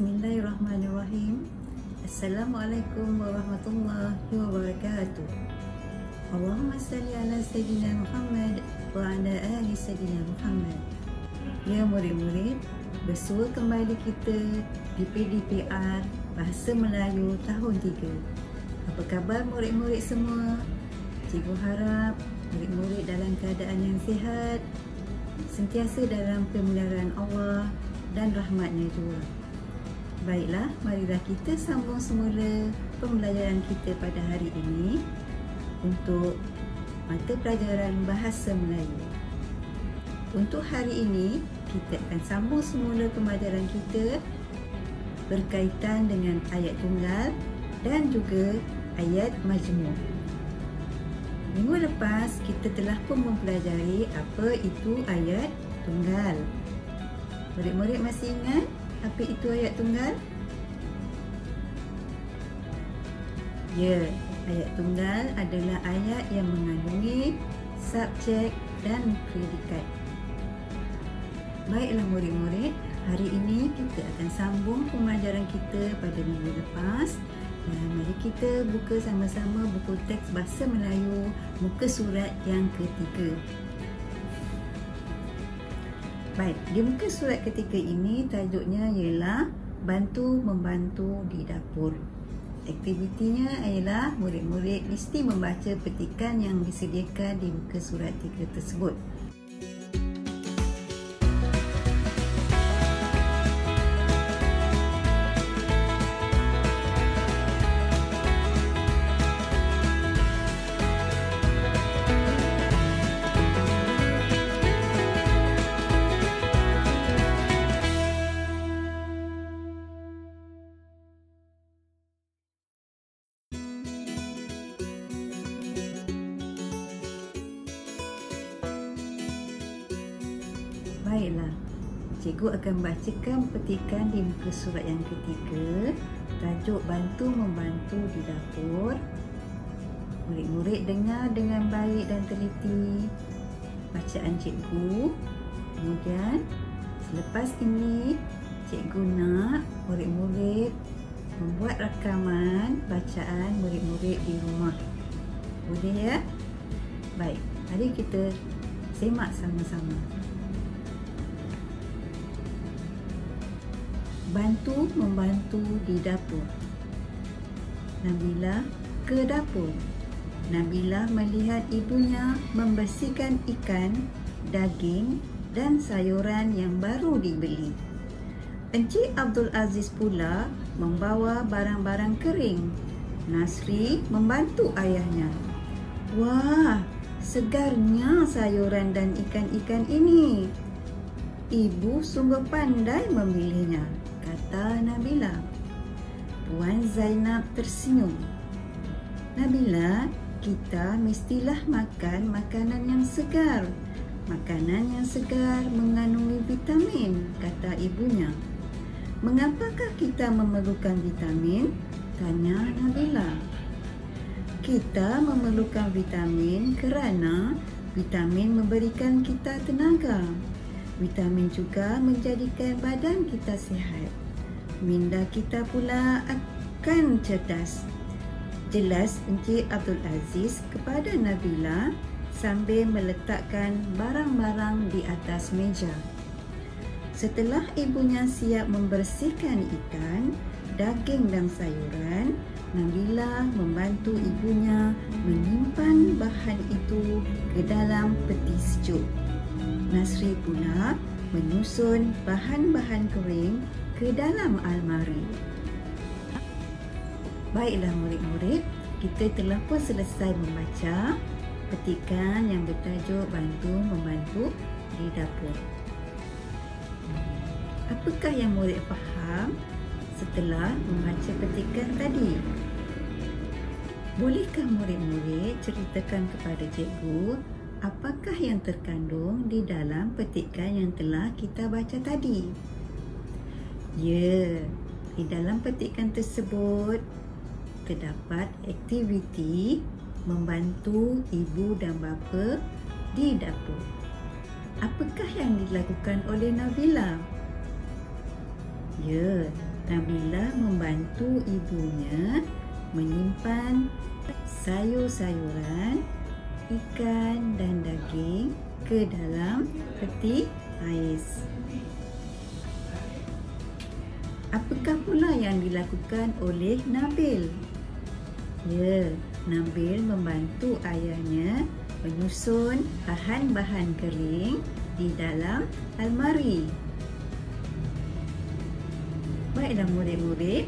Bismillahirrahmanirrahim. Assalamualaikum warahmatullahi wabarakatuh. Allahumma salli ala Sayyidina Muhammad wa ala ali Sayyidina Muhammad. Ya murid-murid, bersua kembali kita di PDPR Bahasa Melayu tahun 3. Apa khabar murid-murid semua? Cikgu harap murid-murid dalam keadaan yang sihat, sentiasa dalam pemeliharaan Allah dan rahmatnya juga. Baiklah, marilah kita sambung semula pembelajaran kita pada hari ini untuk mata pelajaran Bahasa Melayu. Untuk hari ini, kita akan sambung semula pembelajaran kita berkaitan dengan ayat tunggal dan juga ayat majmuk. Minggu lepas, kita telah pun mempelajari apa itu ayat tunggal. Murid-murid masih ingat apa itu ayat tunggal? Ya, ayat tunggal adalah ayat yang mengandungi subjek dan predikat. Baiklah murid-murid, hari ini kita akan sambung pembelajaran kita pada minggu lepas. Dan mari kita buka sama-sama buku teks Bahasa Melayu muka surat yang ketiga. Baik, di muka surat ketiga ini tajuknya ialah bantu-membantu di dapur. Aktivitinya ialah murid-murid mesti membaca petikan yang disediakan di muka surat 3 tersebut. Baiklah, cikgu akan bacakan petikan di muka surat yang ketiga, tajuk bantu-membantu di dapur. Murid-murid dengar dengan baik dan teliti bacaan cikgu. Kemudian, selepas ini, cikgu nak murid-murid membuat rakaman bacaan murid-murid di rumah. Boleh ya? Baik, mari kita semak sama-sama. Bantu-membantu di dapur. Nabilah ke dapur. Nabilah melihat ibunya membersihkan ikan, daging dan sayuran yang baru dibeli. Encik Abdul Aziz pula membawa barang-barang kering. Nasri membantu ayahnya. Wah, segarnya sayuran dan ikan-ikan ini. Ibu sungguh pandai memilihnya, kata Nabilah. Puan Zainab tersenyum. Nabilah, kita mestilah makan makanan yang segar. Makanan yang segar mengandungi vitamin, kata ibunya. Mengapakah kita memerlukan vitamin? Tanya Nabilah. Kita memerlukan vitamin kerana vitamin memberikan kita tenaga. Vitamin juga menjadikan badan kita sihat. Minda kita pula akan cerdas. Jelas Encik Abdul Aziz kepada Nabilah sambil meletakkan barang-barang di atas meja. Setelah ibunya siap membersihkan ikan, daging dan sayuran, Nabilah membantu ibunya menyimpan bahan itu ke dalam peti sejuk. Nasri pula menyusun bahan-bahan kering ke dalam almari. Baiklah murid-murid, kita telah pun selesai membaca petikan yang bertajuk bantu-membantu di dapur. Apakah yang murid faham setelah membaca petikan tadi? Bolehkah murid-murid ceritakan kepada cikgu apakah yang terkandung di dalam petikan yang telah kita baca tadi? Ya, di dalam petikan tersebut terdapat aktiviti membantu ibu dan bapa di dapur. Apakah yang dilakukan oleh Nabilah? Ya, Nabilah membantu ibunya menyimpan sayur-sayuran, ikan dan daging ke dalam peti ais. Apakah pula yang dilakukan oleh Nabil? Ya, Nabil membantu ayahnya menyusun bahan-bahan kering di dalam almari. Baiklah murid-murid,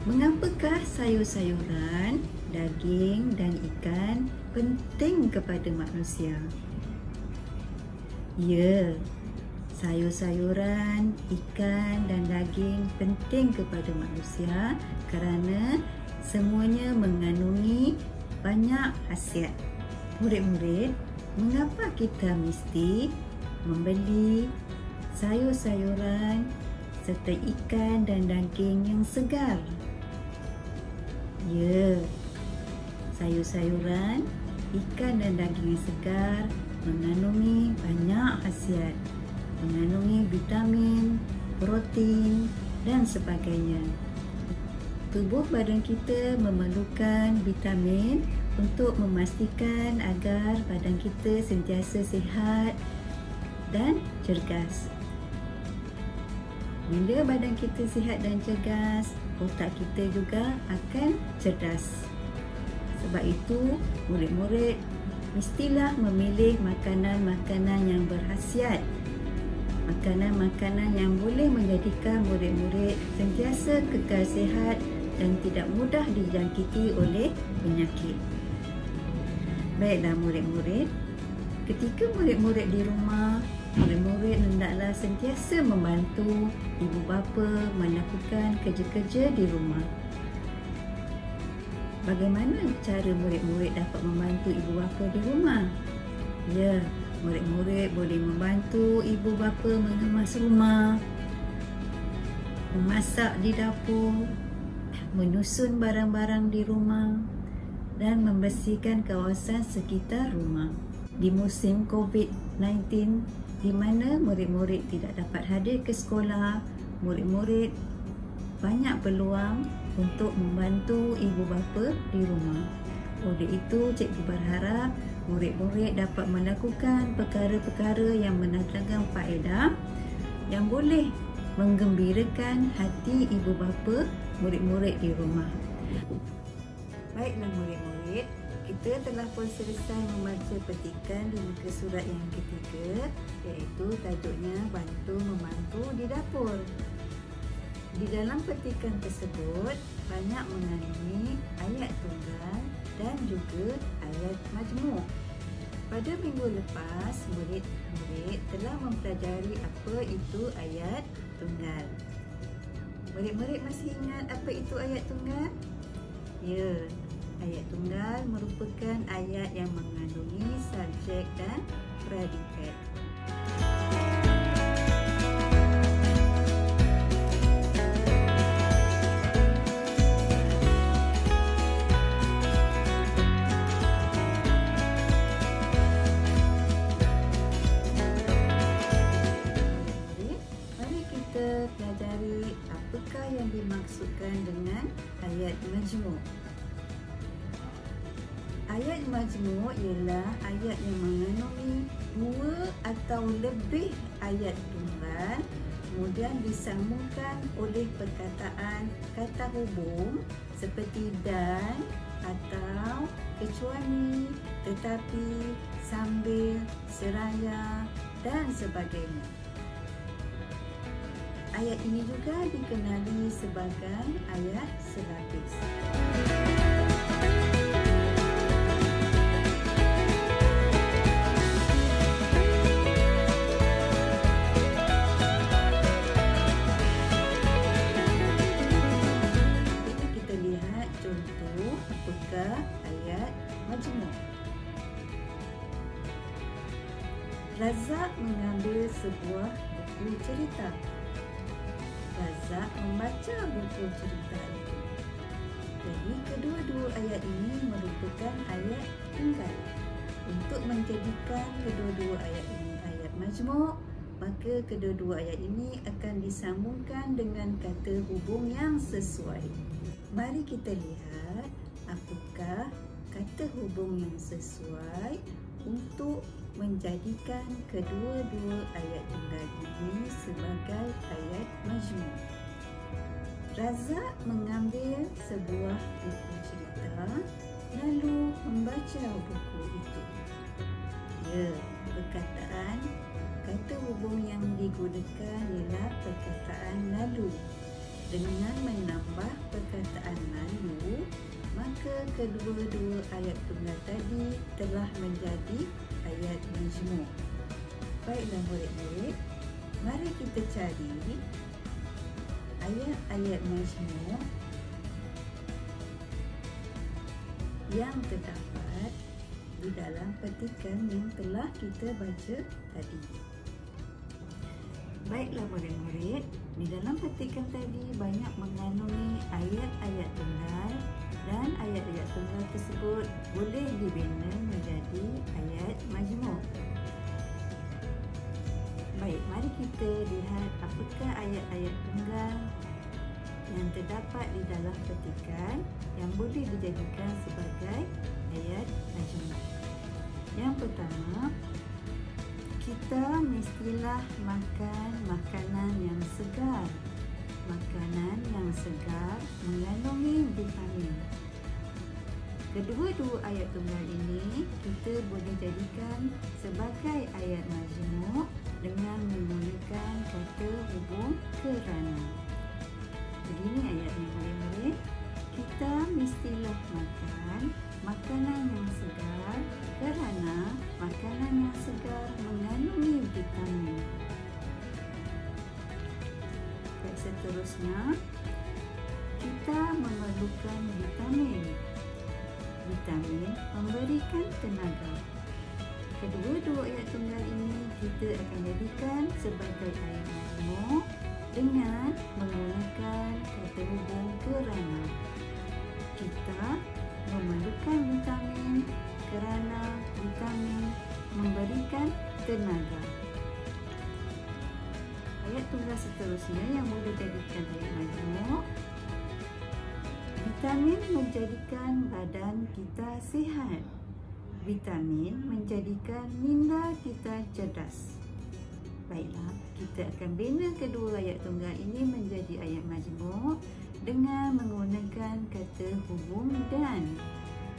mengapakah sayur-sayuran, daging dan ikan penting kepada manusia? Ya, sayur-sayuran, ikan dan daging penting kepada manusia kerana semuanya mengandungi banyak khasiat. Murid-murid, mengapa kita mesti membeli sayur-sayuran serta ikan dan daging yang segar? Ya, sayur-sayuran, ikan dan daging yang segar mengandungi banyak khasiat, mengandungi vitamin, protein dan sebagainya. Tubuh badan kita memerlukan vitamin untuk memastikan agar badan kita sentiasa sihat dan cergas. Bila badan kita sihat dan cergas, otak kita juga akan cerdas. Sebab itu, murid-murid mestilah memilih makanan-makanan yang berkhasiat. Makanan-makanan yang boleh menjadikan murid-murid sentiasa kekal sihat dan tidak mudah dijangkiti oleh penyakit. Baiklah murid-murid, ketika murid-murid di rumah, murid-murid hendaklah sentiasa membantu ibu bapa melakukan kerja-kerja di rumah. Bagaimana cara murid-murid dapat membantu ibu bapa di rumah? Ya, murid-murid boleh membantu ibu bapa mengemas rumah, memasak di dapur, menyusun barang-barang di rumah dan membersihkan kawasan sekitar rumah. Di musim COVID-19 di mana murid-murid tidak dapat hadir ke sekolah, murid-murid banyak peluang untuk membantu ibu bapa di rumah. Oleh itu, cikgu berharap murid-murid dapat melakukan perkara-perkara yang mendatangkan faedah yang boleh menggembirakan hati ibu bapa murid-murid di rumah. Baiklah murid-murid, kita telah pun selesai membaca petikan di muka surat yang ketiga, iaitu tajuknya Bantu Membantu di Dapur. Di dalam petikan tersebut banyak mengandungi ayat tunggal dan juga ayat majmuk. Pada minggu lepas, murid-murid telah mempelajari apa itu ayat tunggal. Murid-murid masih ingat apa itu ayat tunggal? Ya, ayat tunggal merupakan ayat yang mengandungi subjek dan predikat. Pelajari apakah yang dimaksudkan dengan ayat majmuk. Ayat majmuk ialah ayat yang mengandungi dua atau lebih ayat tunggal kemudian disambungkan oleh perkataan kata hubung seperti dan atau kecuali, tetapi, sambil, seraya dan sebagainya. Ayat ini juga dikenali sebagai ayat selapis. Kita lihat contoh apakah ayat majmuk. Razak mengambil sebuah buku cerita. Razak membaca buku cerita itu. Jadi kedua-dua ayat ini merupakan ayat tunggal. Untuk menjadikan kedua-dua ayat ini ayat majmuk, maka kedua-dua ayat ini akan disambungkan dengan kata hubung yang sesuai. Mari kita lihat apakah kata hubung yang sesuai untuk menjadikan kedua-dua ayat tunggal ini sebagai ayat majmuk. Razak mengambil sebuah buku cerita lalu membaca buku itu. Ya, perkataan kata hubung yang digunakan ialah perkataan lalu. Dengan menambah perkataan lalu, maka kedua-dua ayat tunggal tadi telah menjadi ayat majmuk. Baiklah murid-murid, mari kita cari ayat-ayat majmuk yang terdapat di dalam petikan yang telah kita baca tadi. Baiklah murid-murid, di dalam petikan tadi banyak mengandungi ayat-ayat tunggal dan ayat-ayat tunggal tersebut boleh dibina menjadi ayat majmuk. Baik, mari kita lihat apakah ayat-ayat tunggal yang terdapat di dalam petikan yang boleh dijadikan sebagai ayat majmuk. Yang pertama, kita mestilah makan makanan yang segar. Makanan yang segar mengandungi vitamin. Kedua-dua ayat tunggal ini kita boleh jadikan sebagai ayat majmuk dengan menggunakan kata hubung kerana. Begini ayatnya murid-murid. Kita mestilah makan makanan yang segar kerana makanan yang segar mengandungi vitamin. Seterusnya, kita memerlukan vitamin. Vitamin memberikan tenaga. Kedua-dua ayat tunggal ini kita akan jadikan sebagai ayat majmuk dengan menggunakan kata hubung kerana. Kita memerlukan vitamin kerana vitamin memberikan tenaga. Ayat tunggal seterusnya yang boleh jadikan ayat majmuk. Vitamin menjadikan badan kita sihat. Vitamin menjadikan minda kita cerdas. Baiklah, kita akan bina kedua ayat tunggal ini menjadi ayat majmuk dengan menggunakan kata hubung dan.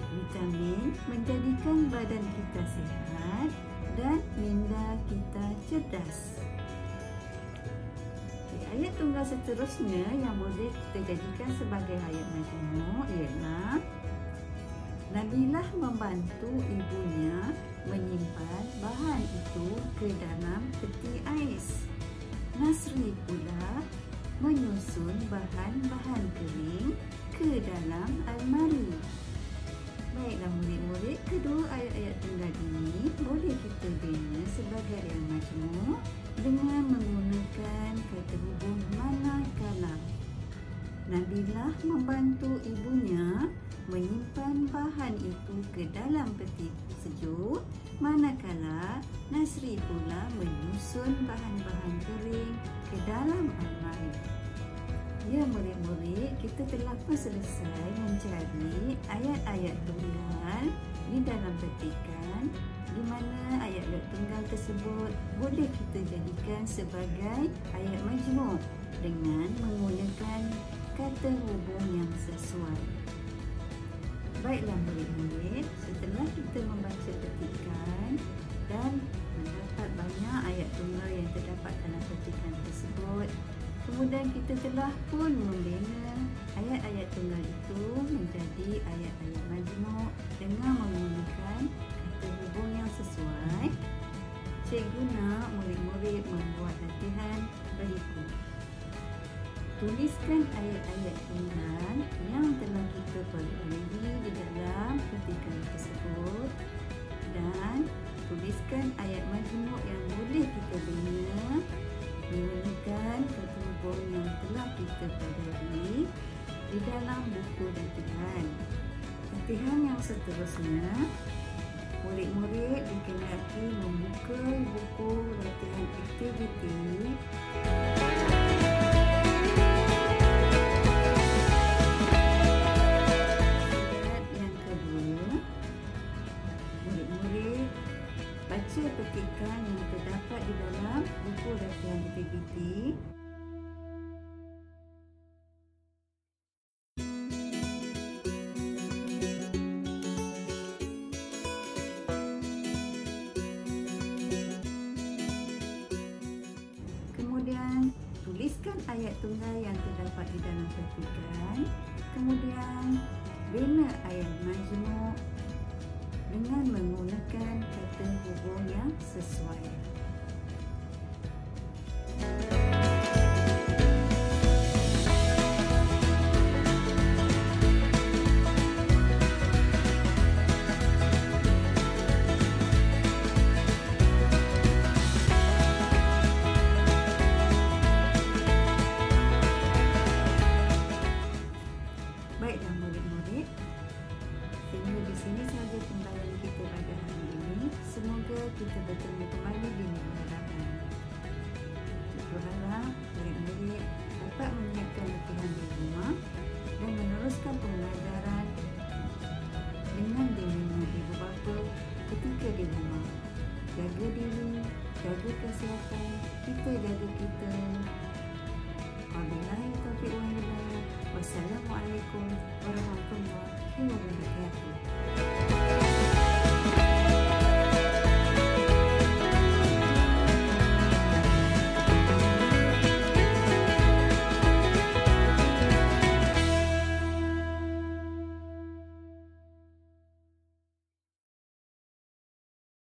Vitamin menjadikan badan kita sihat dan minda kita cerdas. Ayat tunggal seterusnya yang boleh kita jadikan sebagai ayat majmuk ialah Nabilah membantu ibunya menyimpan bahan itu ke dalam peti ais. Nasri pula menyusun bahan-bahan kering ke dalam almari. Baiklah murid-murid, kedua ayat-ayat tunggal ini boleh kita bina sebagai ayat majmuk dengan menggunakan kata hubung manakala. Nabilah membantu ibunya menyimpan bahan itu ke dalam peti sejuk, manakala Nasri pula menyusun bahan-bahan kering ke dalam almari. Ya murid-murid, kita telah pun selesai mencari ayat-ayat tunggal di dalam petikan di mana ayat-ayat tunggal tersebut boleh kita jadikan sebagai ayat majmuk dengan menggunakan kata hubung yang sesuai. Baiklah murid-murid, setelah kita membaca petikan dan mendapat banyak ayat tunggal yang terdapat dalam petikan tersebut, kemudian kita telah pun membina ayat-ayat tunggal itu menjadi ayat-ayat majmuk dengan menggunakan kata hubung yang sesuai. Cikgu nak murid-murid membuat latihan berikut. Tuliskan ayat-ayat tunggal yang telah kita pelajari di dalam petikan tersebut dan tuliskan ayat majmuk yang boleh kita bina menggunakan kata hubung yang telah kita pelajari di dalam buku latihan. Latihan yang seterusnya, murid-murid dikenali membuka buku latihan aktiviti yang kedua. Murid-murid baca petikan yang terdapat di dalam buku latihan aktiviti. Kemudian tuliskan ayat tunggal yang terdapat di dalam petikan. Kemudian bina ayat majmuk dengan menggunakan kata hubung yang sesuai. Baiklah murid-murid, sehingga di sini sahaja pembelajaran kita pada hari ini. Semoga kita bertemu kembali di minggu hadapan. Kita berharap murid-murid dapat menyiapkan latihan di rumah dan meneruskan pembelajaran dengan bimbingan ibu bapa ketika di rumah. Jaga diri, jaga kesihatan, kita jaga kita. Wabillahi taufiq wal hidayah. Wassalamualaikum warahmatullahi wabarakatuh.